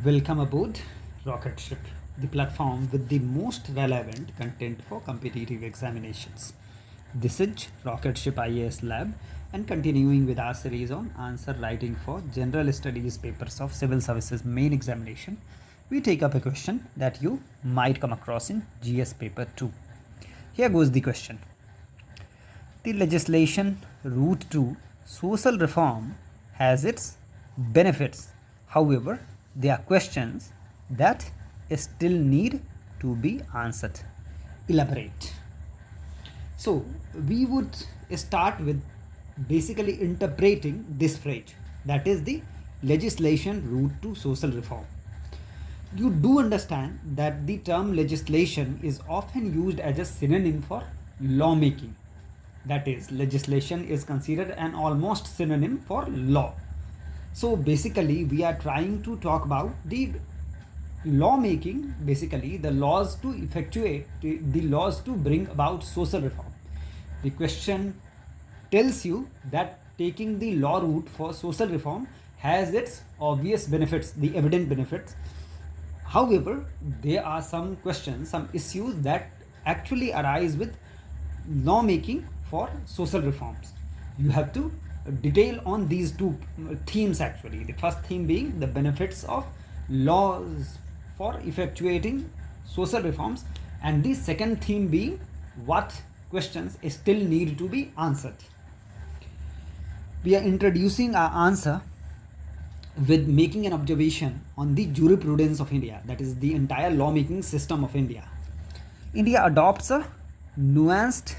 Welcome aboard Rocket Ship, the platform with the most relevant content for competitive examinations. This is Rocket Ship IAS Lab and continuing with our series on answer writing for general studies papers of civil services main examination, we take up a question that you might come across in GS paper 2. Here goes the question. The legislation route to social reform has its benefits. However, there are questions that still need to be answered. Elaborate. So, we would start with basically interpreting this phrase, that is the legislation route to social reform. You do understand that the term legislation is often used as a synonym for lawmaking. That is, legislation is considered an almost synonym for law. So basically, we are trying to talk about the lawmaking, basically the laws to effectuate, the laws to bring about social reform. The question tells you that taking the law route for social reform has its obvious benefits, the evident benefits. However, there are some questions, some issues that actually arise with lawmaking for social reforms. You have to detail on these two themes actually. The first theme being the benefits of laws for effectuating social reforms, and the second theme being what questions still need to be answered. We are introducing our answer with making an observation on the jurisprudence of India, that is the entire lawmaking system of India. India adopts a nuanced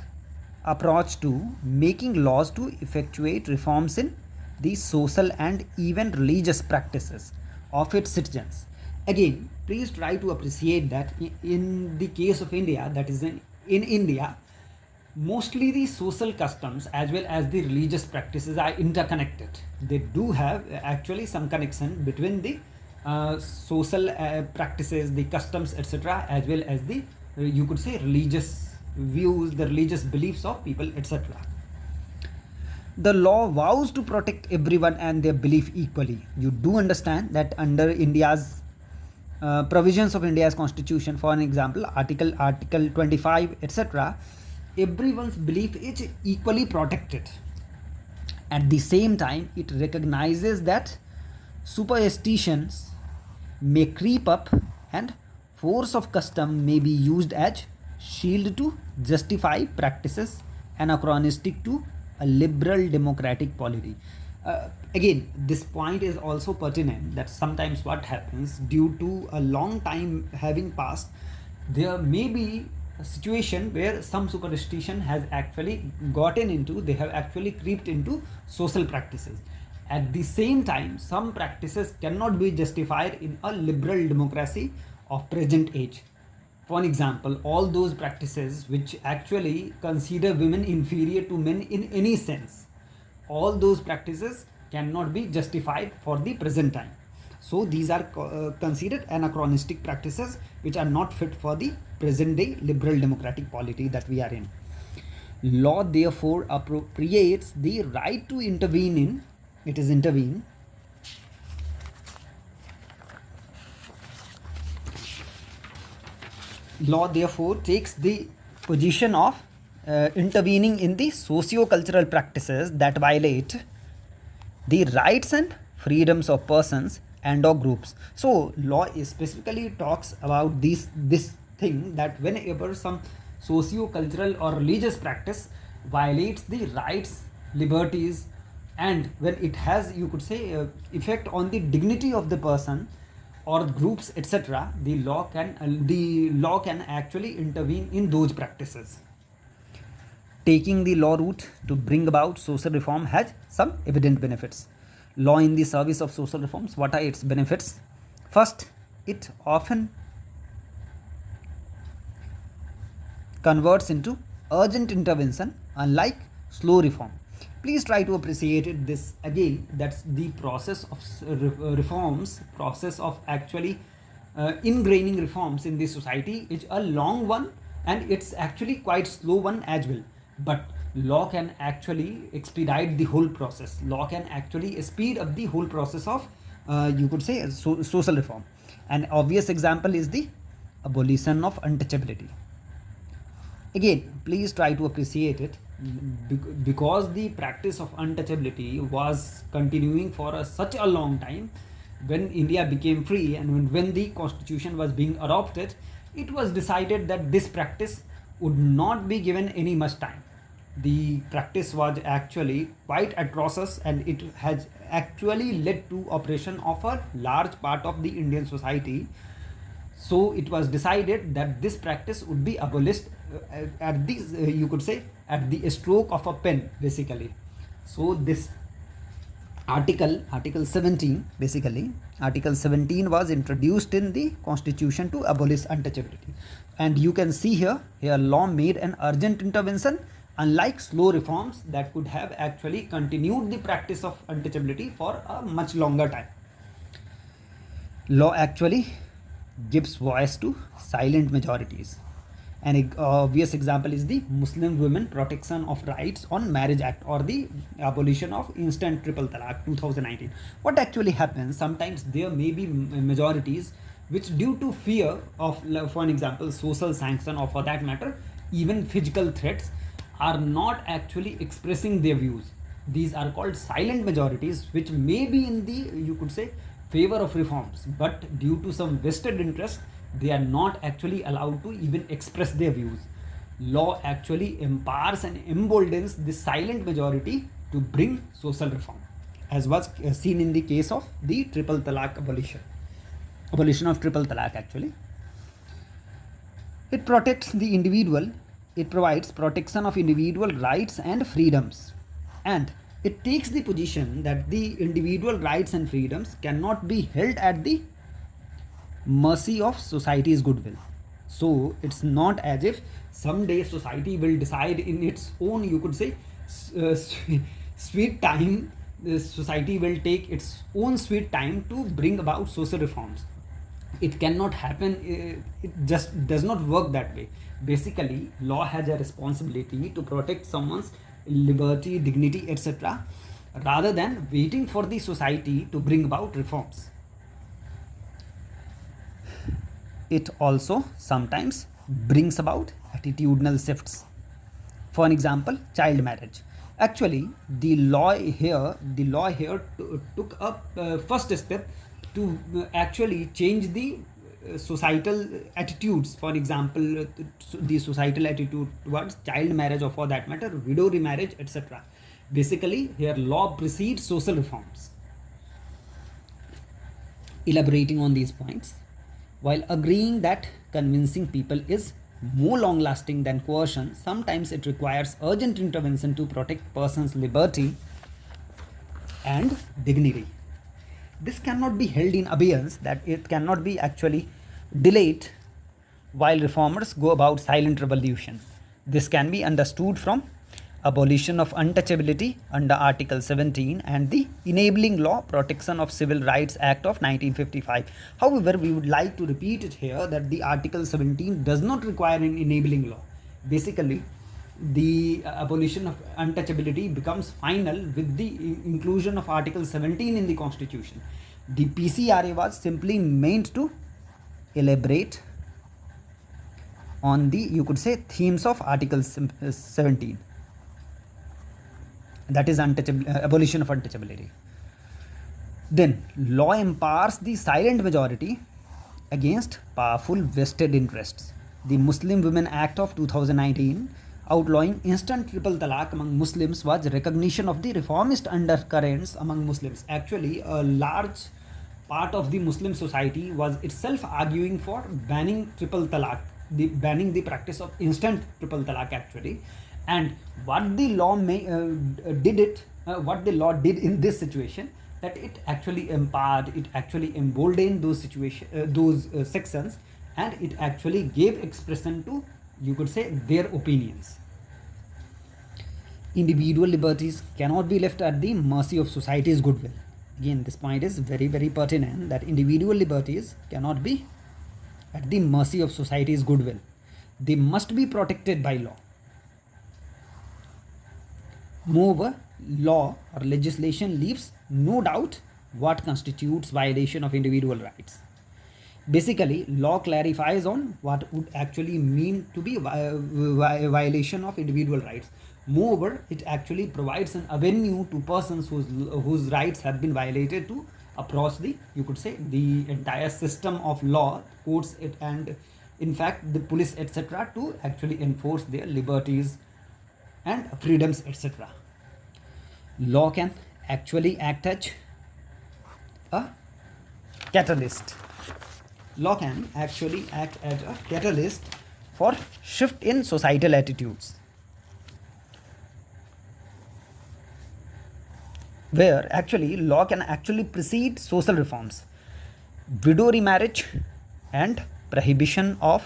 approach to making laws to effectuate reforms in the social and even religious practices of its citizens. Again, please try to appreciate that in the case of India, that is in India, mostly the social customs as well as the religious practices are interconnected. They do have actually some connection between the social practices, the customs, etc., as well as the you could say religious views, the religious beliefs of people, etc. The law vows to protect everyone and their belief equally. You do understand that under India's provisions of India's constitution, for an example, article 25, etc., everyone's belief is equally protected. At the same time, it recognizes that superstitions may creep up and force of custom may be used as shield to justify practices anachronistic to a liberal democratic polity. Again, this point is also pertinent that sometimes what happens due to a long time having passed, there may be a situation where some superstition has actually gotten into, they have actually creeped into social practices. At the same time, some practices cannot be justified in a liberal democracy of present age. For example, all those practices which actually consider women inferior to men in any sense, all those practices cannot be justified for the present time. So these are considered anachronistic practices which are not fit for the present day liberal democratic polity that we are in. Law therefore appropriates the right to intervene in, it is intervene, law therefore takes the position of intervening in the socio-cultural practices that violate the rights and freedoms of persons and or groups. So law specifically talks about this thing that whenever some socio-cultural or religious practice violates the rights, liberties, and when it has, you could say, effect on the dignity of the person or groups, etc., the law can actually intervene in those practices. Taking the law route to bring about social reform has some evident benefits. Law in the service of social reforms, what are its benefits? First, it often converts into urgent intervention, unlike slow reform. Please try to appreciate it this again, that's the process of reforms, process of actually ingraining reforms in the society is a long one, and it's actually quite slow one as well. But law can actually expedite the whole process. Law can actually speed up the whole process of you could say social reform. An obvious example is the abolition of untouchability. Again, please try to appreciate it, because the practice of untouchability was continuing for such a long time. When India became free and when the constitution was being adopted, it was decided that this practice would not be given any much time. The practice was actually quite atrocious, and it has actually led to oppression of a large part of the Indian society. So it was decided that this practice would be abolished at the you could say at the stroke of a pen, basically. So this article 17, basically article 17 was introduced in the constitution to abolish untouchability. And you can see here law made an urgent intervention, unlike slow reforms that could have actually continued the practice of untouchability for a much longer time. Law actually gives voice to silent majorities. An obvious example is the Muslim Women Protection of Rights on Marriage Act, or the abolition of instant triple talaq 2019. What actually happens, sometimes there may be majorities which, due to fear of, for an example, social sanction, or for that matter even physical threats, are not actually expressing their views. These are called silent majorities, which may be in the, you could say, favor of reforms, but due to some vested interest, they are not actually allowed to even express their views. Law actually empowers and emboldens the silent majority to bring social reform, as was seen in the case of the triple talaq abolition of triple talaq. Actually, it protects the individual, it provides protection of individual rights and freedoms, and it takes the position that the individual rights and freedoms cannot be held at the mercy of society's goodwill. So it's not as if someday society will decide in its own, you could say, sweet time. The society will take its own sweet time to bring about social reforms. It cannot happen. It just does not work that way. Basically, law has a responsibility to protect someone's liberty, dignity, etc., rather than waiting for the society to bring about reforms. It also sometimes brings about attitudinal shifts. For an example, child marriage. Actually, the law here took up first step to actually change the societal attitudes. For example, the societal attitude towards child marriage, or for that matter widow remarriage, etc. Basically, here law precedes social reforms. Elaborating on these points, while agreeing that convincing people is more long lasting than coercion, sometimes it requires urgent intervention to protect person's liberty and dignity. This cannot be held in abeyance, that it cannot be actually delayed while reformers go about silent revolution. This can be understood from abolition of untouchability under Article 17 and the Enabling Law Protection of Civil Rights Act of 1955. However, we would like to repeat it here that the Article 17 does not require an enabling law. Basically, the abolition of untouchability becomes final with the inclusion of Article 17 in the Constitution. The PCRA was simply meant to elaborate on the, you could say, themes of Article 17, that is abolition of untouchability. Then law empowers the silent majority against powerful vested interests. The Muslim Women Act of 2019, outlawing instant triple talaq among Muslims, was recognition of the reformist undercurrents among Muslims. Actually, a large part of the Muslim society was itself arguing for banning triple talaq, banning the practice of instant triple talaq actually. And what the law what the law did in this situation, that it actually empowered, it actually emboldened those sections, and it actually gave expression to, you could say, their opinions. Individual liberties cannot be left at the mercy of society's goodwill. Again, this point is very, very pertinent, that individual liberties cannot be at the mercy of society's goodwill. They must be protected by law. Moreover, law or legislation leaves no doubt what constitutes violation of individual rights. Basically, law clarifies on what would actually mean to be a violation of individual rights. Moreover, it actually provides an avenue to persons whose rights have been violated to approach the, you could say, the entire system of law, courts, and in fact the police, etc., to actually enforce their liberties and freedoms, etc. Law can actually act as a catalyst. Law can actually act as a catalyst for shift in societal attitudes, where actually law can actually precede social reforms. Widow remarriage and prohibition of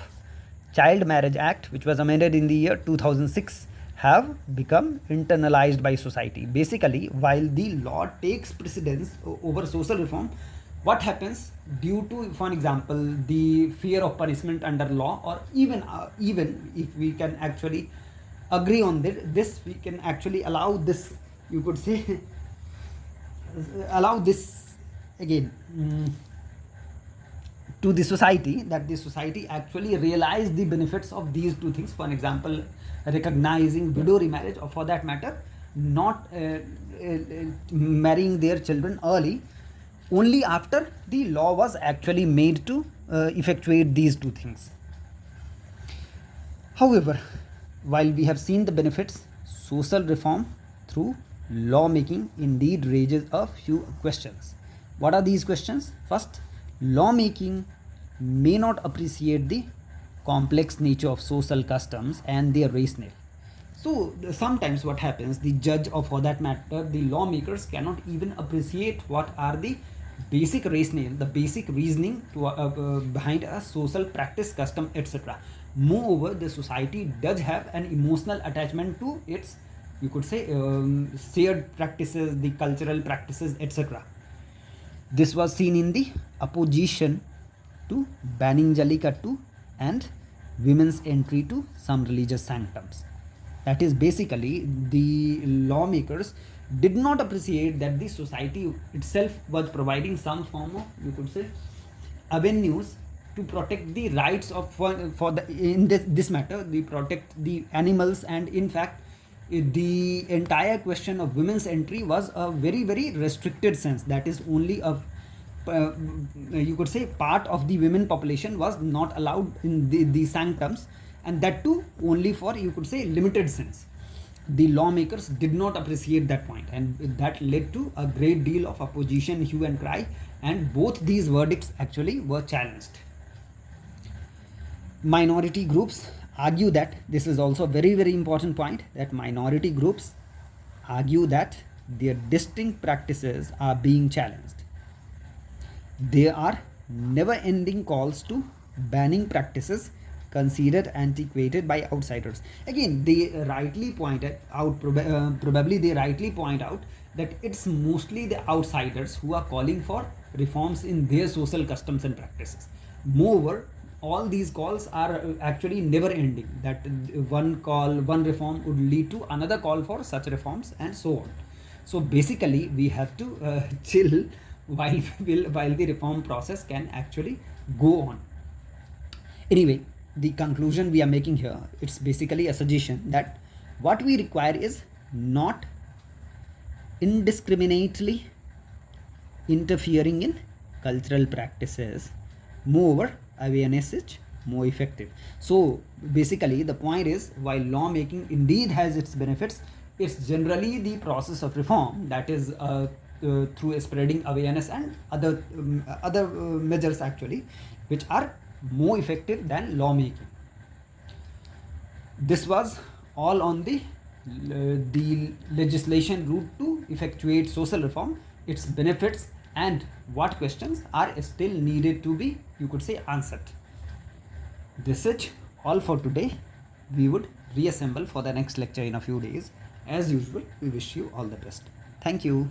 Child Marriage Act, which was amended in the year 2006, have become internalized by society. Basically, while the law takes precedence over social reform, what happens due to, for example, the fear of punishment under law, or even if we can actually agree on this, we can actually allow this, you could say, allow this again to the society, that the society actually realize the benefits of these two things. For example, recognizing widow remarriage, or for that matter, not marrying their children early, only after the law was actually made to effectuate these two things. However, while we have seen the benefits, social reform through lawmaking indeed raises a few questions. What are these questions? First, lawmaking may not appreciate the complex nature of social customs and their rationale. So sometimes what happens, the judge, or for that matter the lawmakers, cannot even appreciate what are the basic rationale, the basic reasoning to, behind a social practice, custom, etc. Moreover, the society does have an emotional attachment to its, you could say, shared practices, the cultural practices, etc. This was seen in the opposition to banning Jallikattu and women's entry to some religious sanctums. That is, basically, the lawmakers did not appreciate that the society itself was providing some form of, you could say, avenues to protect the rights of, for the, in this matter, they protect the animals, and in fact the entire question of women's entry was a very very restricted sense. That is, only a you could say part of the women population was not allowed in the sanctums, and that too only for, you could say, limited sense. The lawmakers did not appreciate that point, and that led to a great deal of opposition, hue and cry, and both these verdicts actually were challenged. Minority groups argue that, this is also a very very important point, that minority groups argue that their distinct practices are being challenged. There are never ending calls to banning practices considered antiquated by outsiders. Again, they rightly pointed out, probably they rightly point out that it's mostly the outsiders who are calling for reforms in their social customs and practices. Moreover, all these calls are actually never ending, that one call, one reform would lead to another call for such reforms, and so on. So basically, we have to chill while the reform process can actually go on. Anyway, the conclusion we are making here, it's basically a suggestion that what we require is not indiscriminately interfering in cultural practices. Moreover, awareness is more effective. So basically the point is, while lawmaking indeed has its benefits, it's generally the process of reform that is through spreading awareness and other measures actually, which are more effective than lawmaking. This was all on the legislation route to effectuate social reform, its benefits, and what questions are still needed to be, you could say, answered. This is all for today. We would reassemble for the next lecture in a few days. As usual, we wish you all the best. Thank you.